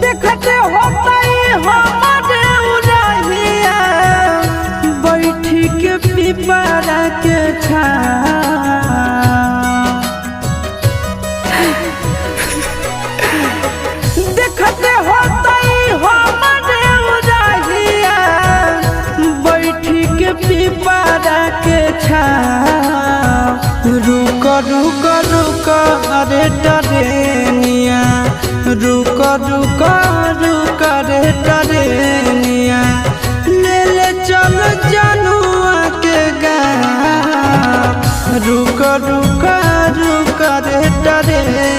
देखते होता हमारे उड़हिया बैठी के पिपरा के देखते होता हमारे उड़हिया बैठी के पिपरा के रुक रुक रुक अरे टरेनिया रुक रुक रुक रे टरेनिया ले ले चल जनुआ के गाँव रुक रुक रुक रे टरेनिया।